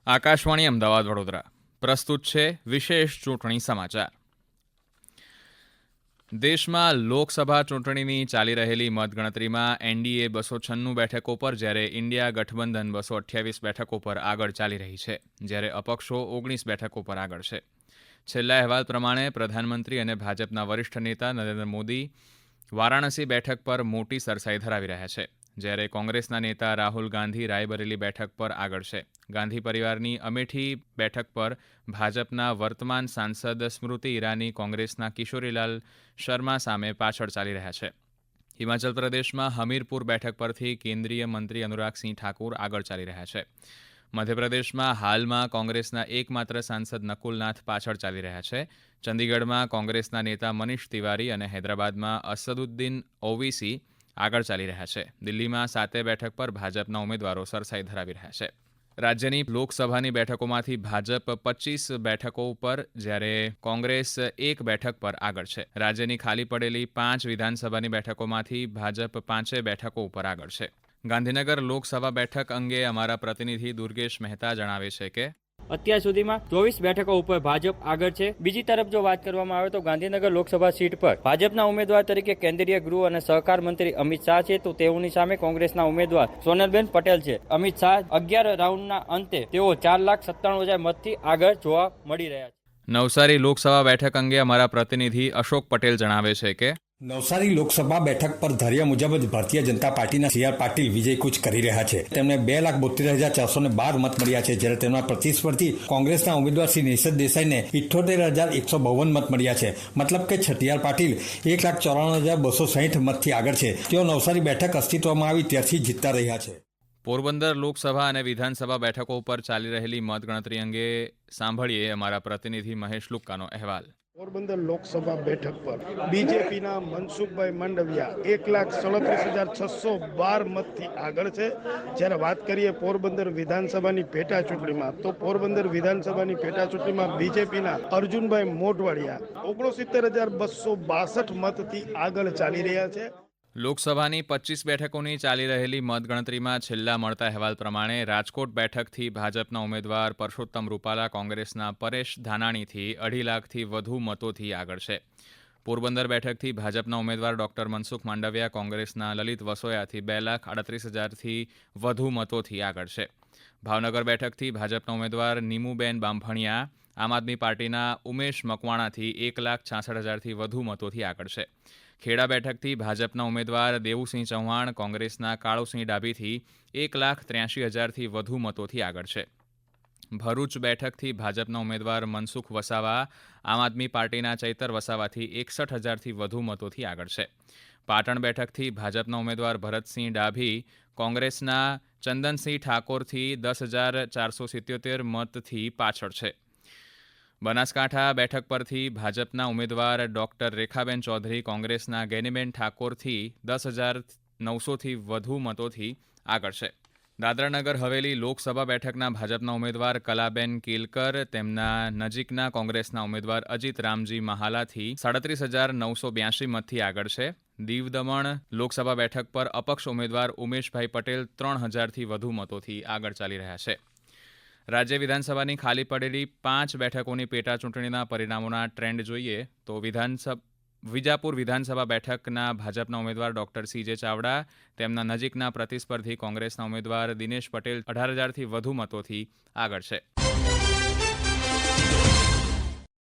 આકાશવાણી અમદાવાદ વડોદરા પ્રસ્તુત છે વિશેષ ચૂંટણી સમાચાર. દેશમાં લોકસભા ચૂંટણીની ચાલી રહેલી મતગણતરીમાં એનડીએ 296 બેઠકો પર જ્યારે ઇન્ડિયા ગઠબંધન 228 બેઠકો પર આગળ ચાલી રહી છે, જ્યારે અપક્ષો 19 બેઠકો પર આગળ છે. છેલ્લા અહેવાલ પ્રમાણે પ્રધાનમંત્રી અને ભાજપના વરિષ્ઠ નેતા નરેન્દ્ર મોદી વારાણસી બેઠક પર મોટી સરસાઈ ધરાવી રહ્યા છે, જ્યારે કોંગ્રેસના નેતા રાહુલ ગાંધી રાયબરેલી બેઠક પર આગળ છે. ગાંધી પરિવારની અમેઠી બેઠક પર ભાજપના વર્તમાન સાંસદ સ્મૃતિ ઈરાની કોંગ્રેસના કિશોરીલાલ શર્મા સામે પાછળ ચાલી રહ્યા છે. હિમાચલ પ્રદેશમાં હમીરપુર બેઠક પરથી કેન્દ્રીય મંત્રી અનુરાગસિંહ ઠાકુર આગળ ચાલી રહ્યા છે. મધ્યપ્રદેશમાં હાલમાં કોંગ્રેસના એકમાત્ર સાંસદ નકુલનાથ પાછળ ચાલી રહ્યા છે. ચંદીગઢમાં કોંગ્રેસના નેતા મનીષ તિવારી અને હૈદરાબાદમાં અસદુદ્દીન ઓવૈસી આગળ ચાલી રહ્યા છે. દિલ્હીમાં 7 બેઠક પર ભાજપના ઉમેદવારો સરસાઈ ધરાવી રહ્યા છે. રાજ્યની લોકસભાની બેઠકોમાંથી ભાજપ 25 બેઠકો ઉપર જ્યારે કોંગ્રેસ 1 બેઠક પર આગળ છે. રાજ્યની ખાલી પડેલી 5 વિધાનસભાની બેઠકોમાંથી ભાજપ 5 બેઠકો ઉપર આગળ છે. ગાંધીનગર લોકસભા બેઠક અંગે અમારા પ્રતિનિધિ દુર્ગેશ મહેતા જણાવે છે કે અત્યાર સુધીમાં 24 બેઠકો ઉપર ભાજપ આગળ છે. બીજી તરફ જો વાત કરવામાં આવે તો ગાંધીનગર લોકસભા સીટ પર ભાજપના ઉમેદવાર તરીકે કેન્દ્રીય ગૃહ અને સહકાર મંત્રી અમિત શાહ છે, તો તેઓની સામે કોંગ્રેસના ઉમેદવાર સોનલબેન પટેલ છે. અમિત શાહ 11 રાઉન્ડના અંતે તેઓ 4,97,000 મતથી આગળ જોવા મળી રહ્યા છે. નવસારી લોકસભા બેઠક અંગે અમારા પ્રતિનિધિ અશોક પટેલ જણાવે છે કે નવસારી લોકસભા બેઠક પર ધાર્યા મુજબ જ ભારતીય જનતા પાર્ટીના સી.આર. પાટીલ વિજય કૂચ કરી રહ્યા છે. તેમને 2,72,412 મત મળ્યા છે, જ્યારે તેમના પ્રતિસ્પર્ધી કોંગ્રેસના ઉમેદવાર શ્રી નિશદ દેસાઈને 78,152 મત મળ્યા છે. મતલબ કે સી.આર. પાટીલ 1,94,260 મતથી આગળ છે. તેઓ નવસારી બેઠક અસ્તિત્વમાં આવી ત્યારથી જીતતા રહ્યા છે. પોરબંદર લોકસભા અને વિધાનસભા બેઠકો ઉપર ચાલી રહેલી મતગણતરી અંગે સાંભળીએ અમારા પ્રતિનિધિ મહેશ લુક્કાનો અહેવાલ. પોરબંદર લોકસભા બેઠક પર બીજેપીના મનસુખભાઈ માંડવિયા 1,37,612 મતથી આગળ છે. જ્યારે વાત કરીએ પોરબંદર વિધાનસભાની પેટા ચૂંટણીમાં, તો પોરબંદર વિધાનસભાની પેટા ચૂંટણીમાં બીજેપીના અર્જુનભાઈ મોઢવાડિયા 69,262 મતથી આગળ ચાલી રહ્યા છે. લોકસભાની 25 બેઠકોની ચાલી રહેલી મતગણતરીમાં છેલ્લા મળતા અહેવાલ પ્રમાણે રાજકોટ બેઠકથી ભાજપના ઉમેદવાર પરસોત્તમ રૂપાલા કોંગ્રેસના પરેશ ધાનાણીથી 2.5 લાખથી વધુ મતોથી આગળ છે. પોરબંદર બેઠકથી ભાજપના ઉમેદવાર ડોક્ટર મનસુખ માંડવિયા કોંગ્રેસના લલિત વસોયાથી 2,38,000થી વધુ મતોથી આગળ છે. ભાવનગર બેઠકથી ભાજપના ઉમેદવાર નીમુબેન બામભણિયા આમ આદમી પાર્ટીના ઉમેશ મકવાણાથી 1,66,000થી વધુ મતોથી આગળ છે. ખેડા બેઠકથી ભાજપના ઉમેદવાર દેવુસિંહ ચૌહાણ કોંગ્રેસના કાળુસિંહ ડાભીથી 1,83,000થી વધુ મતોથી આગળ છે. ભરૂચ બેઠકથી ભાજપના ઉમેદવાર મનસુખ વસાવા આમ આદમી પાર્ટીના ચૈતર વસાવાથી 61,000થી વધુ મતોથી આગળ છે. પાટણ બેઠકથી ભાજપના ઉમેદવાર ભરતસિંહ ડાભી કોંગ્રેસના ચંદનસિંહ ઠાકોરથી 10,477 મતથી પાછળ છે. બનાસકાંઠા બેઠક પરથી ભાજપના ઉમેદવાર ડોક્ટર રેખાબેન ચૌધરી કોંગ્રેસના ગેનીબેન ઠાકોરથી 10,900થી વધુ મતોથી આગળ છે. દાદરાનગર હવેલી લોકસભા બેઠકના ભાજપના ઉમેદવાર કલાબેન કેલકર તેમના નજીકના કોંગ્રેસના ઉમેદવાર અજીત રામજી મહાલાથી 37,982 મતથી આગળ છે. દીવ દમણ લોકસભા બેઠક પર અપક્ષ ઉમેદવાર ઉમેશભાઈ પટેલ 3,000થી વધુ મતોથી આગળ ચાલી રહ્યા છે. રાજ્ય વિધાનસભાની ખાલી પડેલી 5 બેઠકોની પેટા ચૂંટણીના પરિણામોના ટ્રેન્ડ જોઈએ તો વિજાપુર વિધાનસભા બેઠકના ભાજપના ઉમેદવાર ડોક્ટર સી.જે. ચાવડા તેમના નજીકના પ્રતિસ્પર્ધી કોંગ્રેસના ઉમેદવાર દિનેશ પટેલ 18,000થી વધુ મતોથી આગળ છે.